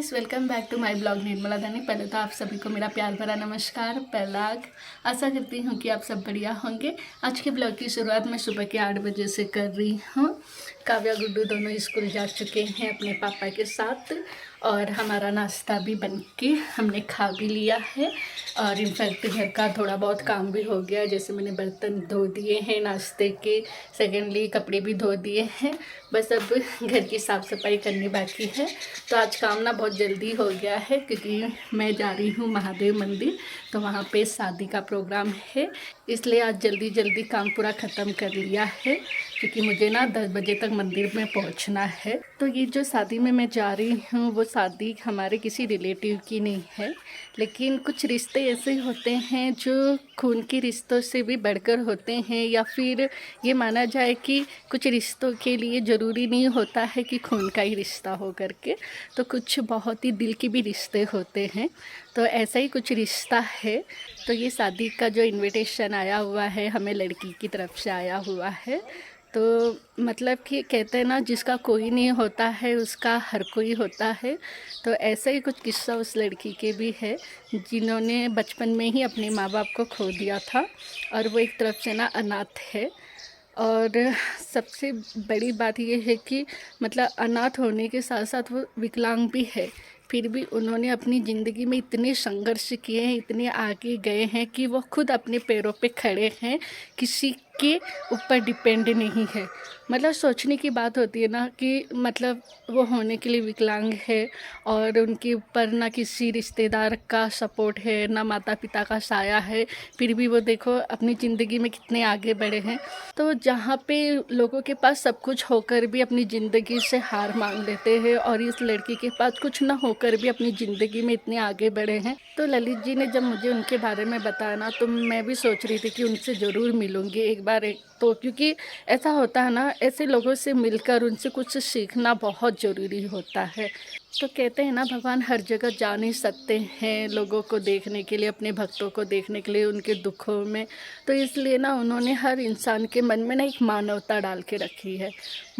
Guys, welcome back to my blog Nirmala Dani. पहले तो आप सभी को मेरा प्यार भरा नमस्कार। पहला आशा करती हूँ कि आप सब बढ़िया होंगे। आज के ब्लॉग की शुरुआत मैं सुबह के 8 बजे से कर रही हूँ। काव्या गुड्डू दोनों स्कूल जा चुके हैं अपने पापा के साथ और हमारा नाश्ता भी बन के हमने खा भी लिया है। और इनफैक्ट घर का थोड़ा बहुत काम भी हो गया, जैसे मैंने बर्तन धो दिए हैं नाश्ते के, सेकेंडली कपड़े भी धो दिए हैं। बस अब घर की साफ़ सफाई करनी बाकी है। तो आज काम ना बहुत जल्दी हो गया है क्योंकि मैं जा रही हूँ महादेव मंदिर, तो वहाँ पे शादी का प्रोग्राम है, इसलिए आज जल्दी जल्दी काम पूरा ख़त्म कर लिया है क्योंकि मुझे ना 10 बजे तक मंदिर में पहुँचना है। तो ये जो शादी में मैं जा रही हूँ वो शादी हमारे किसी रिलेटिव की नहीं है, लेकिन कुछ रिश्ते ऐसे होते हैं जो खून के रिश्तों से भी बढ़कर होते हैं, या फिर ये माना जाए कि कुछ रिश्तों के लिए ज़रूरी नहीं होता है कि खून का ही रिश्ता हो करके, तो कुछ बहुत ही दिल के भी रिश्ते होते हैं। तो ऐसा ही कुछ रिश्ता है। तो ये शादी का जो इनविटेशन आया हुआ है हमें लड़की की तरफ से आया हुआ है। तो मतलब कि कहते हैं ना, जिसका कोई नहीं होता है उसका हर कोई होता है। तो ऐसा ही कुछ किस्सा उस लड़की के भी है जिन्होंने बचपन में ही अपने माँ बाप को खो दिया था और वो एक तरफ से ना अनाथ है। और सबसे बड़ी बात ये है कि मतलब अनाथ होने के साथ साथ वो विकलांग भी है, फिर भी उन्होंने अपनी ज़िंदगी में इतने संघर्ष किए हैं, इतने आगे गए हैं कि वो खुद अपने पैरों पे खड़े हैं, किसी के ऊपर डिपेंड नहीं है। मतलब सोचने की बात होती है ना कि मतलब वो होने के लिए विकलांग है और उनके ऊपर ना किसी रिश्तेदार का सपोर्ट है, ना माता पिता का साया है, फिर भी वो देखो अपनी ज़िंदगी में कितने आगे बढ़े हैं। तो जहाँ पे लोगों के पास सब कुछ होकर भी अपनी ज़िंदगी से हार मान लेते हैं और इस लड़की के पास कुछ ना होकर भी अपनी ज़िंदगी में इतने आगे बढ़े हैं। तो ललित जी ने जब मुझे उनके बारे में बताया ना, तो मैं भी सोच रही थी कि उनसे ज़रूर मिलूँगी एक बार तो, क्योंकि ऐसा होता है ना, ऐसे लोगों से मिलकर उनसे कुछ सीखना बहुत ज़रूरी होता है। तो कहते हैं ना, भगवान हर जगह जा नहीं सकते हैं लोगों को देखने के लिए, अपने भक्तों को देखने के लिए उनके दुखों में। तो इसलिए ना उन्होंने हर इंसान के मन में ना एक मानवता डाल के रखी है।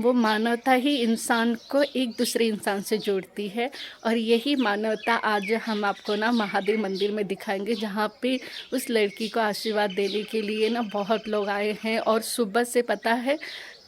वो मानवता ही इंसान को एक दूसरे इंसान से जोड़ती है और यही मानवता आज हम आपको ना महादेव मंदिर में दिखाएंगे, जहाँ पे उस लड़की को आशीर्वाद देने के लिए ना बहुत लोग आए हैं। और सुबह से पता है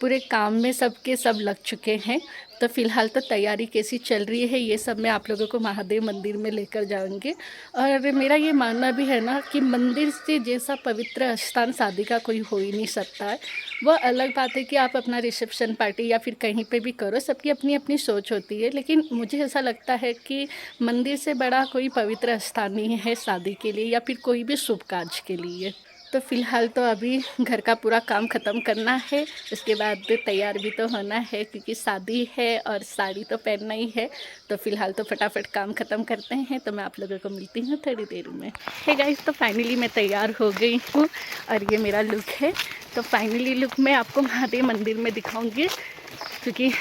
पूरे काम में सबके सब लग चुके हैं। तो फ़िलहाल तो तैयारी कैसी चल रही है ये सब मैं आप लोगों को महादेव मंदिर में लेकर जाऊंगी। और मेरा ये मानना भी है ना कि मंदिर से जैसा पवित्र स्थान शादी का कोई हो ही नहीं सकता है। वो अलग बात है कि आप अपना रिसेप्शन पार्टी या फिर कहीं पे भी करो, सबकी अपनी अपनी सोच होती है, लेकिन मुझे ऐसा लगता है कि मंदिर से बड़ा कोई पवित्र स्थान नहीं है शादी के लिए या फिर कोई भी शुभ कार्य के लिए। तो फ़िलहाल तो अभी घर का पूरा काम ख़त्म करना है, उसके बाद तैयार भी तो होना है क्योंकि शादी है और साड़ी तो पहनना ही है। तो फ़िलहाल तो फटाफट काम ख़त्म करते हैं, तो मैं आप लोगों को मिलती हूँ थोड़ी देर में। हे गाइस, तो फाइनली मैं तैयार हो गई हूँ और ये मेरा लुक है। तो फाइनली लुक मैं आपको महादेव मंदिर में दिखाऊँगी क्योंकि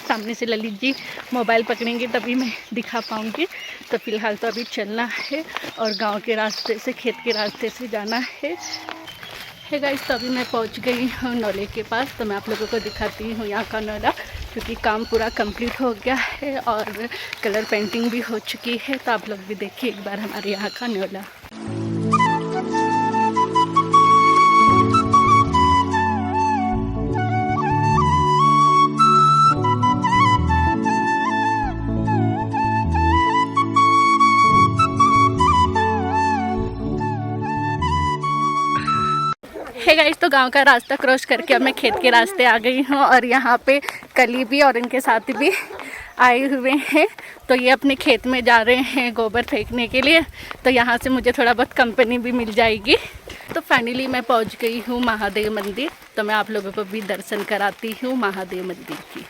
सामने से ललित जी मोबाइल पकड़ेंगे तभी मैं दिखा पाऊँगी। तो फ़िलहाल तो अभी चलना है और गांव के रास्ते से, खेत के रास्ते से जाना है गाइस। तो अभी मैं पहुंच गई हूँ नौले के पास, तो मैं आप लोगों को दिखाती हूँ यहाँ का नौला क्योंकि काम पूरा कंप्लीट हो गया है और कलर पेंटिंग भी हो चुकी है। तो आप लोग भी देखिए एक बार हमारे यहाँ का नौला। है गाइस, तो गांव का रास्ता क्रॉस करके अब मैं खेत के रास्ते आ गई हूँ और यहाँ पे कली भी और इनके साथ भी आए हुए हैं। तो ये अपने खेत में जा रहे हैं गोबर फेंकने के लिए, तो यहाँ से मुझे थोड़ा बहुत कंपनी भी मिल जाएगी। तो फाइनली मैं पहुँच गई हूँ महादेव मंदिर, तो मैं आप लोगों को भी दर्शन कराती हूँ महादेव मंदिर की।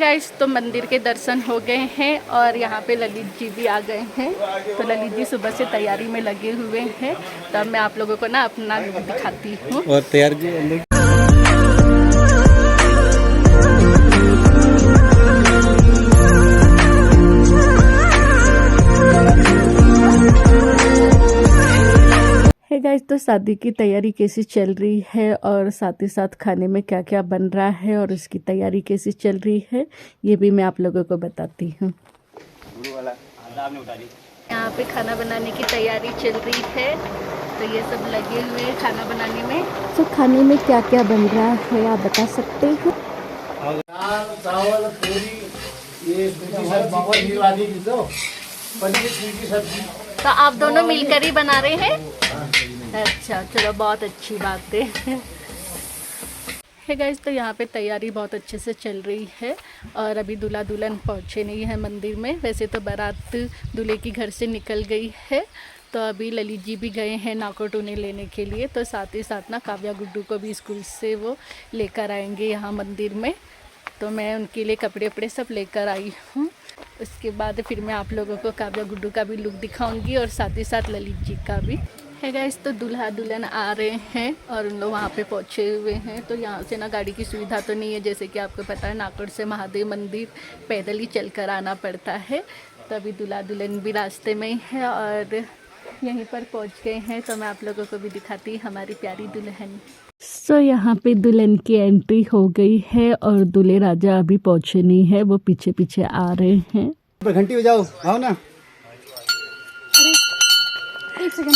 गाइस, तो मंदिर के दर्शन हो गए हैं और यहाँ पे ललित जी भी आ गए हैं। तो ललित जी सुबह से तैयारी में लगे हुए हैं। तो अब मैं आप लोगों को ना अपना लुक दिखाती हूँ। और तैयार भी अंदर। है गाइस, तो शादी की तैयारी कैसी चल रही है और साथ ही साथ खाने में क्या क्या बन रहा है और उसकी तैयारी कैसी चल रही है, ये भी मैं आप लोगों को बताती हूँ। यहाँ पे खाना बनाने की तैयारी चल रही है। तो ये सब लगे हुए हैं खाना बनाने में। तो खाने में क्या क्या बन रहा है आप बता सकते हैं? चावल, पूरी, ये पनीर की सब्जी। तो आप दोनों मिलकर ही बना रहे हैं? अच्छा, चलो बहुत अच्छी बात है गाइस। तो यहाँ पे तैयारी बहुत अच्छे से चल रही है और अभी दूल्हा दुल्हन पहुँचे नहीं है मंदिर में। वैसे तो बारात दूल्हे की घर से निकल गई है। तो अभी ललित जी भी गए हैं नाकोट उन्हें लेने के लिए। तो साथ ही साथ ना काव्या गुड्डू को भी स्कूल से वो लेकर आएंगे यहाँ मंदिर में। तो मैं उनके लिए कपड़े वपड़े सब लेकर आई हूँ। उसके बाद फिर मैं आप लोगों को काव्या गुड्डू का भी लुक दिखाऊंगी और साथ ही साथ ललित जी का भी है गाइस। तो दूल्हा दुल्हन आ रहे हैं और उन लोग वहाँ पे पहुँचे हुए हैं। तो यहाँ से ना गाड़ी की सुविधा तो नहीं है, जैसे कि आपको पता है नाकोट से महादेव मंदिर पैदल ही चलकर आना पड़ता है। तो अभी दूल्हा दुल्हन भी रास्ते में ही है और यहीं पर पहुँच गए हैं। तो मैं आप लोगों को भी दिखाती हमारी प्यारी दुल्हन। सो यहाँ पे दुल्हन की एंट्री हो गई है और दूल्हे राजा अभी पहुँचे नहीं है, वो पीछे पीछे आ रहे हैं। घंटी बजाओ, आओ ना। अरे एक सेकंड।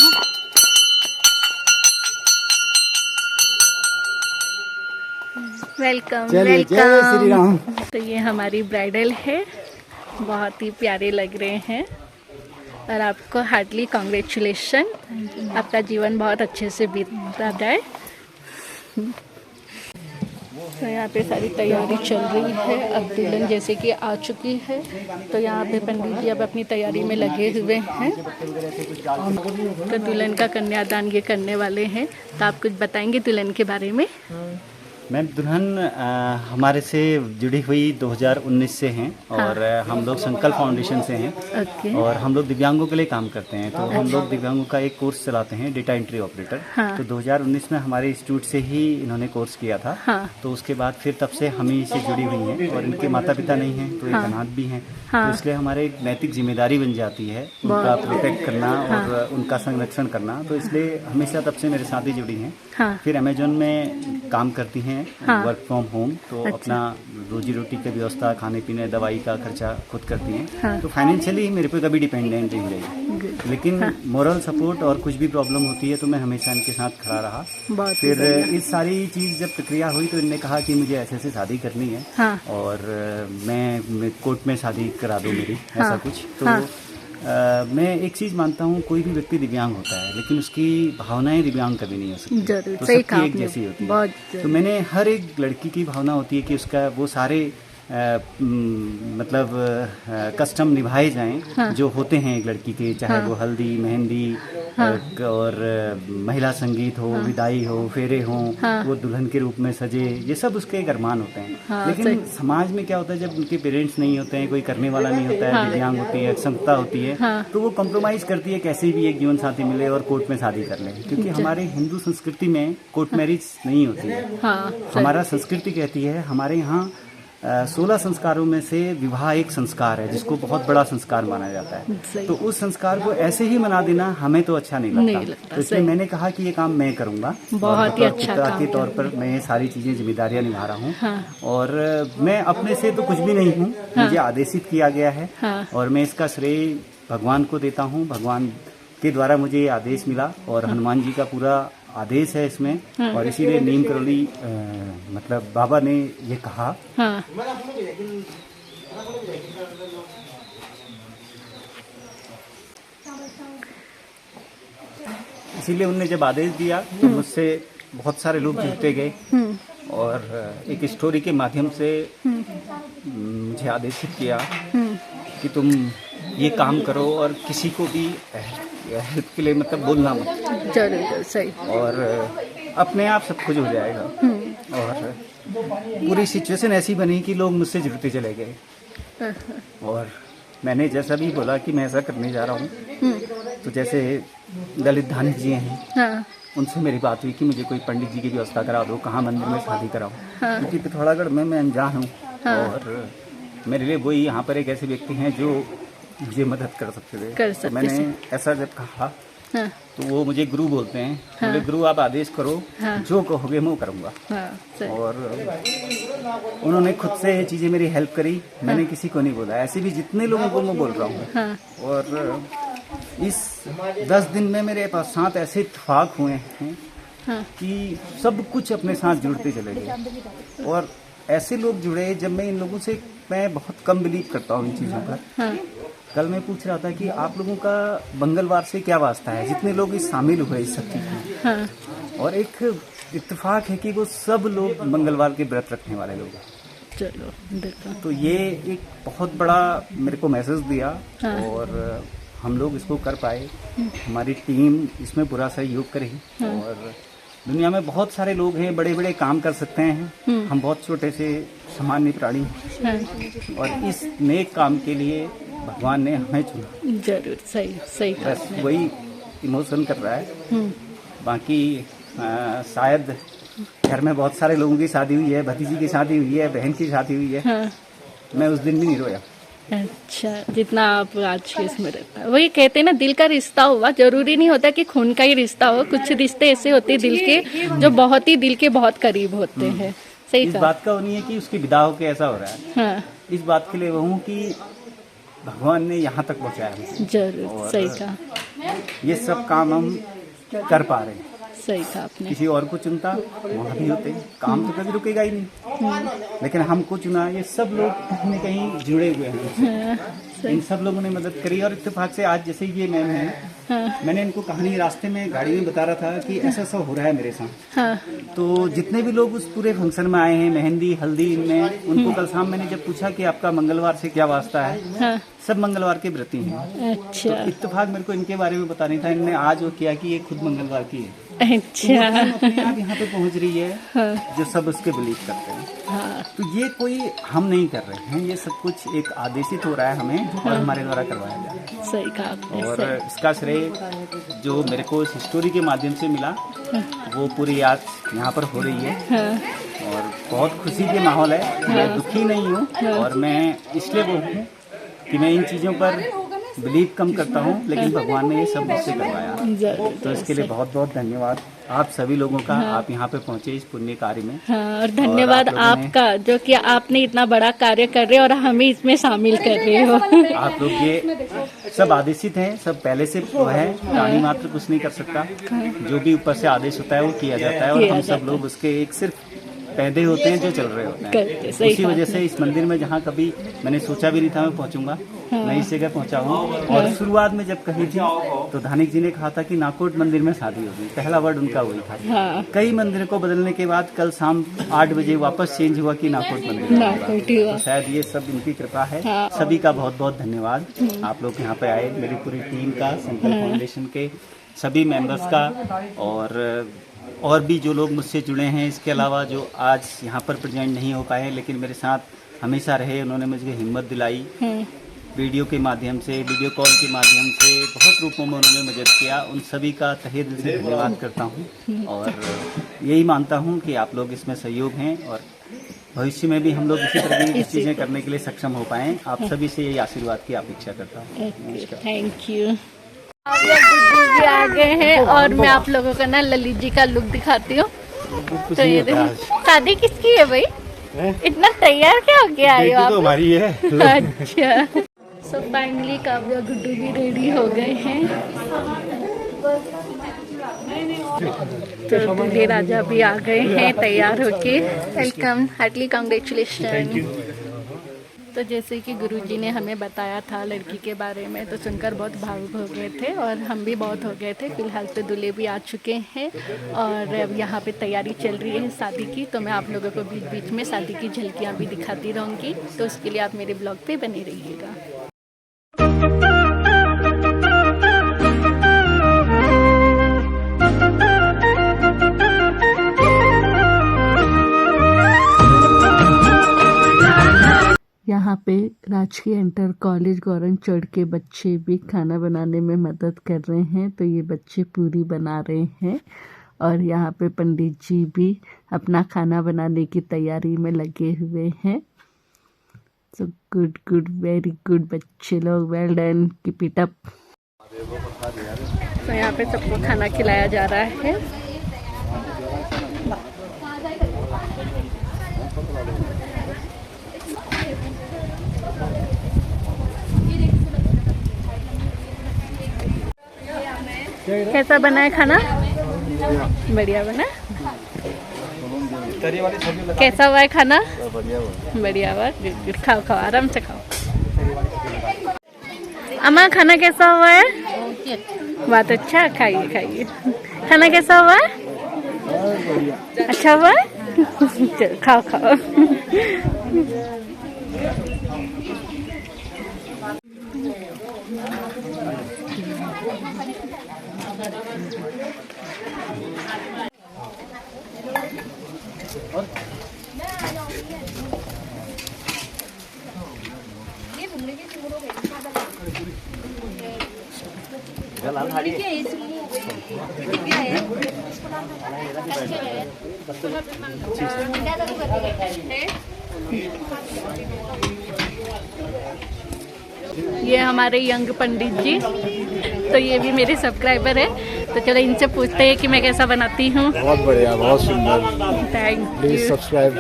Welcome welcome. तो ये हमारी ब्राइडल है, बहुत ही प्यारे लग रहे हैं और आपको हार्टली कॉन्ग्रेचुलेशन। आपका जीवन बहुत अच्छे से बीतता जाए। तो यहाँ पे सारी तैयारी चल रही है। अब दुल्हन जैसे कि आ चुकी है। तो यहाँ पे पंडित जी अब अपनी तैयारी में लगे हुए हैं। तो दुल्हन का कन्यादान ये करने वाले हैं। तो आप कुछ बताएंगे दुल्हन के बारे में? मैम, दुल्हन हमारे से जुड़ी हुई 2019 से हैं और हम लोग संकल्प फाउंडेशन से हैं। ओके। और हम लोग दिव्यांगों के लिए काम करते हैं। तो हम लोग दिव्यांगों का एक कोर्स चलाते हैं, डेटा एंट्री ऑपरेटर। हाँ। तो 2019 में हमारे इंस्टीट्यूट से ही इन्होंने कोर्स किया था। हाँ। तो उसके बाद फिर तब से हम ही से जुड़ी हुई हैं और इनके माता पिता नहीं हैं, तो एक अनाथ भी हैं। हाँ। तो इसलिए हमारे एक नैतिक जिम्मेदारी बन जाती है उनका प्रोटेक्ट करना और उनका संरक्षण करना। तो इसलिए हमेशा तब से मेरे साथ ही जुड़ी हैं। हाँ। फिर अमेजोन में काम करती हैं, वर्क फ्रॉम होम। तो अच्छा। अपना रोजी रोटी की व्यवस्था, खाने पीने, दवाई का खर्चा खुद करती हैं। हाँ। तो फाइनेंशियली मेरे पे कभी डिपेंडेंट नहीं रही, लेकिन मोरल सपोर्ट और कुछ भी प्रॉब्लम होती है तो मैं हमेशा इनके साथ खड़ा रहा। फिर इस सारी चीज़ जब प्रक्रिया हुई तो इनने कहा कि मुझे ऐसे शादी करनी है। हाँ। और मैं कोर्ट में शादी करा दूँ मेरी, ऐसा कुछ। तो मैं एक चीज़ मानता हूँ, कोई भी व्यक्ति दिव्यांग होता है लेकिन उसकी भावनाएं दिव्यांग कभी नहीं हो सकती। जरूर, तो सही सबकी कहा एक आपने, जैसी होती है। बहुत। तो मैंने हर एक लड़की की भावना होती है कि उसका वो सारे मतलब कस्टम निभाए जाएं जो होते हैं एक लड़की के, चाहे वो हल्दी, मेहंदी और महिला संगीत हो, विदाई हो, फेरे हो, वो दुल्हन के रूप में सजे, ये सब उसके एक अरमान होते हैं। लेकिन समाज में क्या होता है, जब उनके पेरेंट्स नहीं होते हैं, कोई करने वाला नहीं होता है, दिव्यांग होती है, अक्षमता होती है, तो वो कॉम्प्रोमाइज करती है कैसे भी एक जीवन साथी मिले और कोर्ट में शादी कर ले। क्योंकि हमारे हिंदू संस्कृति में कोर्ट मैरिज नहीं होती है। हमारा संस्कृति कहती है, हमारे यहाँ 16 संस्कारों में से विवाह एक संस्कार है जिसको बहुत बड़ा संस्कार माना जाता है। तो उस संस्कार को ऐसे ही मना देना हमें तो अच्छा नहीं लगता। तो इसलिए मैंने कहा कि ये काम मैं करूंगा। बहुत ही अच्छा काम के तौर पर मैं ये सारी चीजें जिम्मेदारियां निभा रहा हूँ। और मैं अपने से तो कुछ भी नहीं हूँ, मुझे आदेशित किया गया है और मैं इसका श्रेय भगवान को देता हूँ। भगवान के द्वारा मुझे ये आदेश मिला और हनुमान जी का पूरा आदेश है इसमें। और इसीलिए नीम करोली मतलब बाबा ने ये कहा। इसीलिए उनने जब आदेश दिया तो मुझसे बहुत सारे लोग जुड़ते गए और एक स्टोरी के माध्यम से मुझे आदेशित किया कि तुम ये काम करो और किसी को भी हेल्प के लिए मतलब बोलना मत। जरूर, सही। और अपने आप सब कुछ हो जाएगा। और पूरी सिचुएशन ऐसी बनी कि लोग मुझसे जुड़ते चले गए। और मैंने जैसा भी बोला कि मैं ऐसा करने जा रहा हूँ, तो जैसे ललित धानी जी हैं, हाँ उनसे मेरी बात हुई कि मुझे कोई पंडित जी की व्यवस्था करा दो, कहाँ मंदिर में शादी कराऊं, क्योंकि पिथौरागढ़ में मैं अनजान हूँ। और मेरे लिए वही यहाँ पर एक ऐसे व्यक्ति हैं जो मुझे मदद कर सकते थे। तो मैंने ऐसा जब कहा हाँ तो वो मुझे गुरु बोलते हैं, बोले गुरु आप आदेश करो, जो कहोगे मैं वो करूँगा। हाँ और उन्होंने खुद से ये चीज़ें मेरी हेल्प करी, मैंने किसी को नहीं बोला। ऐसे भी जितने लोगों को मैं बोल रहा हूँ। हाँ और इस 10 दिन में मेरे पास साथ ऐसे इत्तेफाक हुए हैं हाँ कि सब कुछ अपने साथ जुड़ते चले गए। और ऐसे लोग जुड़े जब मैं इन लोगों से, मैं बहुत कम बिलीव करता हूँ इन चीज़ों पर। हाँ कल मैं पूछ रहा था कि आप लोगों का मंगलवार से क्या वास्ता है, जितने लोग इस शामिल हुए इस सब चीज़ में। हाँ और एक इत्तेफाक है कि वो सब लोग मंगलवार के व्रत रखने वाले लोग हैं। चलो देखो। तो ये एक बहुत बड़ा मेरे को मैसेज दिया। हाँ। और हम लोग इसको कर पाए, हमारी टीम इसमें पूरा सहयोग करे। और दुनिया में बहुत सारे लोग हैं, बड़े बड़े काम कर सकते हैं, हम बहुत छोटे से सामान्य प्राणी हैं। हाँ और इस नेक काम के लिए भगवान ने हमें चुना। जरूर, सही सही कहा बस आपने। वही इमोशन कर रहा है। बाकी शायद घर में बहुत सारे लोगों की शादी हुई है, भतीजी की शादी हुई है, बहन की शादी हुई है, हाँ मैं उस दिन भी नहीं रोया। अच्छा, जितना आप आज के इसमें रहता है, वही कहते हैं ना, दिल का रिश्ता हुआ। जरूरी नहीं होता कि खून का ही रिश्ता हो, कुछ रिश्ते ऐसे होते हैं दिल के जो बहुत ही दिल के बहुत करीब होते हैं। सही इस कहा। बात का वो नहीं है कि उसकी विदा होके ऐसा हो रहा है। हाँ इस बात के लिए वो हूँ कि भगवान ने यहाँ तक पहुँचाया मुझे। जरूर, और सही कहा, ये सब काम हम कर पा रहे हैं। सही कहा आपने। किसी और को चुनता वहाँ भी होते, काम तो कभी रुकेगा ही नहीं। लेकिन हमको चुना, ये सब लोग कहीं न कहीं जुड़े हुए हैं। इन सब लोगों ने मदद करी। और इत्तेफाक से आज जैसे ये मैम है, मैंने इनको कहानी रास्ते में गाड़ी में बता रहा था कि ऐसा ऐसा हो रहा है मेरे साथ। हाँ तो जितने भी लोग उस पूरे फंक्शन में आए हैं, मेहंदी हल्दी इनमें, उनको कल शाम मैंने जब पूछा कि आपका मंगलवार से क्या वास्ता है, हाँ सब मंगलवार के व्रती हैं। अच्छा इत्तेफाक मेरे को इनके बारे में बतानी था, इनने आज वो किया कि ये खुद मंगलवार की है। अच्छा। अपने आप यहाँ पे पहुँच रही है, हाँ जो सब उसके बिलीव करते हैं। हाँ तो ये कोई हम नहीं कर रहे हैं, ये सब कुछ एक आदेशित हो रहा है हमें और हमारे द्वारा करवाया जा रहा है। सही कहा आपने। और सही। इसका श्रेय जो मेरे को इस स्टोरी के माध्यम से मिला, वो पूरी आज यहाँ पर हो रही है। हाँ और बहुत खुशी के माहौल है, मैं दुखी नहीं हूँ। और मैं इसलिए वो हूँ कि मैं इन चीज़ों पर बिलीव कम करता हूँ, लेकिन भगवान ने ये सब मुझसे करवाया। जरूर। तो इसके लिए बहुत बहुत धन्यवाद आप सभी लोगों का। आप यहाँ पे पहुँचे इस पुण्य कार्य में। हाँ, और धन्यवाद और आप लोगों ने- आपका, जो कि आपने इतना बड़ा कार्य कर रहे हो और हमें इसमें शामिल कर रहे हो। आप लोग ये सब आदेशित हैं, सब पहले से वो है, प्राणी मात्र कुछ नहीं कर सकता। जो भी ऊपर से आदेश होता है वो किया जाता है। और हम सब लोग उसके एक सिर्फ पैदे होते हैं जो चल रहे होते करते, हैं। सही उसी बात वजह से इस मंदिर में जहाँ कभी मैंने सोचा भी नहीं था मैं पहुँचूंगा, मैं इस जगह पहुँचा हूँ। और शुरुआत में जब कही थी तो धानिक जी ने कहा था कि नाकोट मंदिर में शादी होगी, पहला वर्ड उनका वही था। हाँ कई मंदिरों को बदलने के बाद कल शाम 8 बजे वापस चेंज हुआ कि नाकोट मंदिर में होगा। नाकोट ही हुआ। तो शायद ये सब इनकी कृपा है। हाँ। सभी का बहुत बहुत धन्यवाद। आप लोग यहाँ पे आए, मेरी पूरी टीम का, संकल्प फाउंडेशन के सभी मेंबर्स का, और भी जो लोग मुझसे जुड़े हैं, इसके अलावा जो आज यहाँ पर प्रेजेंट नहीं हो पाए लेकिन मेरे साथ हमेशा रहे, उन्होंने मुझे हिम्मत दिलाई। वीडियो के माध्यम से, वीडियो कॉल के माध्यम से, बहुत रूपों में उन्होंने मदद किया। उन सभी का तहे दिल से धन्यवाद करता हूँ। और यही मानता हूँ कि आप लोग इसमें सहयोग हैं और भविष्य में भी हम लोग इसी तरह की चीज़ें करने के लिए सक्षम हो पाएँ। आप सभी से यही आशीर्वाद की अपेक्षा करता हूँ। Thank you. आप लोग गुड्डू जी आ गए हैं और मैं आप लोगों का ना ललित जी का लुक दिखाती हूँ। तो ये देखो, शादी किसकी है भाई? इतना तैयार क्या हो गया आए हो आप? तो हमारी है। अच्छा। सो फाइनली काव्या गुड्डू भी रेडी हो गए हैं। तो दूल्हे राजा भी आ गए हैं तैयार होके। Welcome, heartly congratulation. तो जैसे कि गुरुजी ने हमें बताया था लड़की के बारे में, तो सुनकर बहुत भावुक हो गए थे और हम भी बहुत हो गए थे। फिलहाल तो दूल्हे भी आ चुके हैं और अब यहाँ पे तैयारी चल रही है शादी की। तो मैं आप लोगों को बीच बीच में शादी की झलकियाँ भी दिखाती रहूँगी, तो उसके लिए आप मेरे ब्लॉग पे बने रहिएगा। यहाँ पे राजकीय इंटर कॉलेज गौरन चढ़ के बच्चे भी खाना बनाने में मदद कर रहे हैं। तो ये बच्चे पूरी बना रहे हैं और यहाँ पे पंडित जी भी अपना खाना बनाने की तैयारी में लगे हुए हैं। So good good, very good बच्चे लोग, well done, keep it up. तो यहाँ पे सबको खाना खिलाया जा रहा है। कैसा बना है खाना? बढ़िया बना। कैसा हुआ है खाना? बढ़िया हुआ। खाओ खाओ, आराम से खाओ। अम्मा खाना कैसा हुआ है? बहुत अच्छा, खाइए खाइए। खाना कैसा हुआ है? अच्छा हुआ है? चलो खाओ खाओ। ये हमारे यंग पंडित जी, तो ये भी मेरे सब्सक्राइबर है। तो चलो इनसे पूछते हैं कि मैं कैसा बनाती हूँ। बहुत बढ़िया, बहुत सुंदर। Thank please you. Subscribe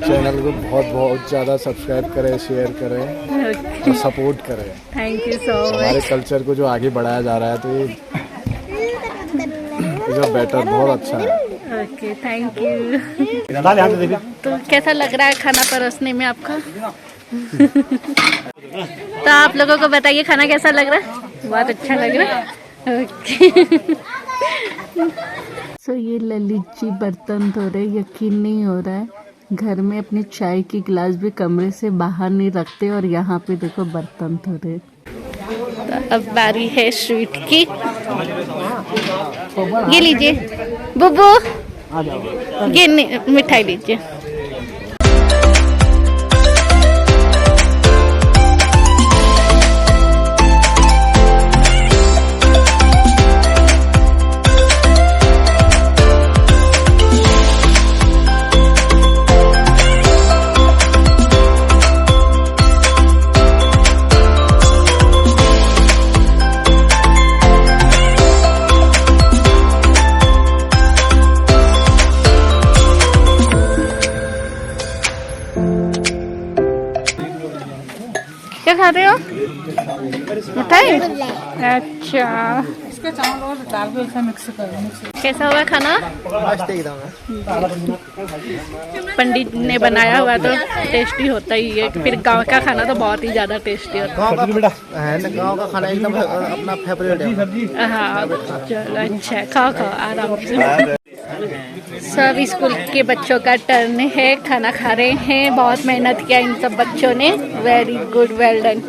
channel को बहुत ज़्यादा सब्सक्राइब करें, शेयर करें और सपोर्ट करें। थैंक यू सो हमारे मच। कल्चर को जो आगे बढ़ाया जा रहा है, तो ये जो बेटर, बहुत अच्छा है। Okay, thank you. तो कैसा लग रहा है खाना परोसने में आपका? तो आप लोगों को बताइए खाना कैसा लग रहा है? बहुत अच्छा लग रहा है। ओके। सो ये ललित जी बर्तन धो रहे, यकीन नहीं हो रहा है, घर में अपनी चाय की गिलास भी कमरे से बाहर नहीं रखते और यहाँ पे देखो बर्तन धो रहे। तो अब बारी है स्वीट की। ये लीजिए बुब्बू, ये मिठाई लीजिए। क्या खा रहे हो? मिठाई? अच्छा, इसके चावल और दाल को एक साथ मिक्स करो। कैसा हुआ खाना? पंडित ने बनाया हुआ तो टेस्टी होता ही है, फिर गांव का खाना तो बहुत ही ज्यादा टेस्टी होता है। गाँव का खाना एकदम अपना फेवरेट है। हाँ चलो, अच्छा खाओ खाओ आराम से। सब स्कूल के बच्चों का टर्न है, खाना खा रहे हैं। बहुत मेहनत किया इन सब बच्चों ने, वेरी गुड, वेल डन।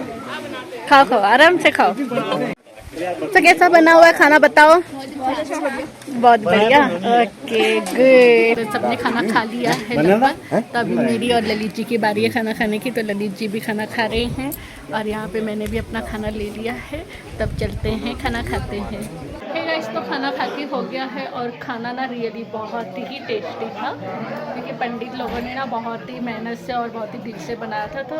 खाओ खाओ आराम से खाओ। तो कैसा बना हुआ है खाना बताओ? बहुत बढ़िया। Okay good. तो सबने खाना खा लिया है लगभग, तो अभी मेरी और ललित जी की बारी है खाना खाने की। तो ललित जी भी खाना खा रहे हैं और यहाँ पे मैंने भी अपना खाना ले लिया है। तब चलते हैं खाना खाते हैं। गाइस, तो खाना खा के हो गया है और खाना ना रियली बहुत ही टेस्टी था, क्योंकि पंडित लोगों ने ना बहुत ही मेहनत से और बहुत ही दिल से बनाया था। तो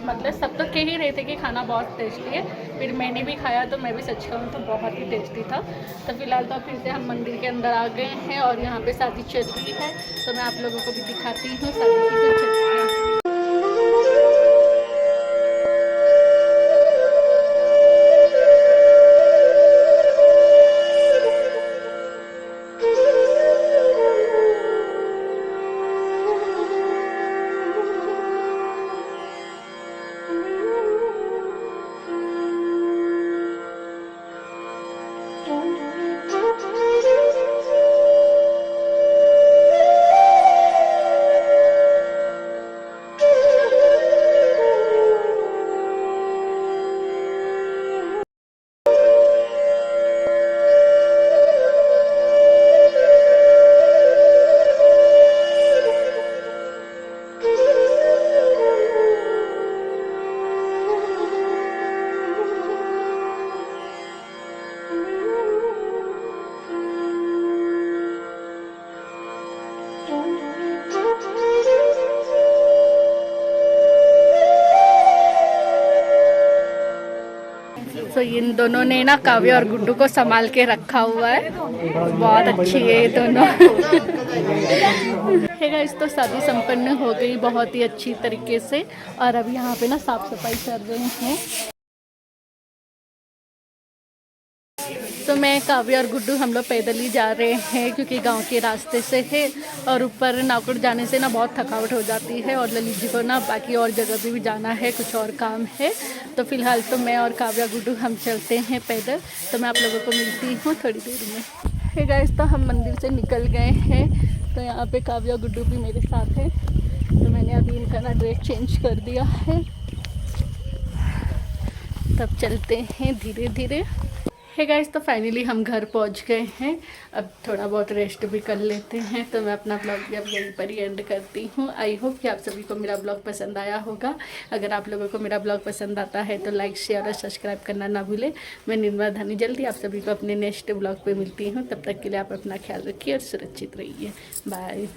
मतलब सब तो कह ही रहे थे कि खाना बहुत टेस्टी है, फिर मैंने भी खाया तो मैं भी सच कहूँ तो बहुत ही टेस्टी था। तो फिलहाल तो फिर से हम मंदिर के अंदर आ गए हैं और यहाँ पे शादी चल रही है, तो मैं आप लोगों को भी दिखाती हूँ शादी की कुछ झलकियाँ। इन दोनों ने ना काव्य और गुड्डू को संभाल के रखा हुआ है, बहुत अच्छी है ये दोनों। है गाइस, तो शादी संपन्न हो गई बहुत ही अच्छी तरीके से और अब यहाँ पे ना साफ सफाई कर रहे हैं। तो मैं काव्य और गुड्डू हम लोग पैदल ही जा रहे हैं क्योंकि गांव के रास्ते से है और ऊपर नाकुड़ जाने से ना बहुत थकावट हो जाती है और ललित जी को ना बाकी और जगह भी जाना है, कुछ और काम है। तो फिलहाल तो मैं और काव्य गुड्डू हम चलते हैं पैदल। तो मैं आप लोगों को मिलती हूँ थोड़ी देर में। हे गाइस, तो हम मंदिर से निकल गए हैं। तो यहाँ पे काव्य गुड्डू भी मेरे साथ है। तो मैंने अभी इनका ना ड्रेस चेंज कर दिया है। तब चलते हैं धीरे धीरे। हे गाइस, तो फाइनली हम घर पहुंच गए हैं। अब थोड़ा बहुत रेस्ट भी कर लेते हैं। तो मैं अपना ब्लॉग भी अब यहीं पर ही एंड करती हूँ। आई होप कि आप सभी को मेरा ब्लॉग पसंद आया होगा। अगर आप लोगों को मेरा ब्लॉग पसंद आता है तो लाइक शेयर और सब्सक्राइब करना ना भूलें। मैं निर्मला धानी जल्दी आप सभी को अपने नेक्स्ट ब्लॉग पे मिलती हूँ। तब तक के लिए आप अपना ख्याल रखिए और सुरक्षित रहिए। बाय।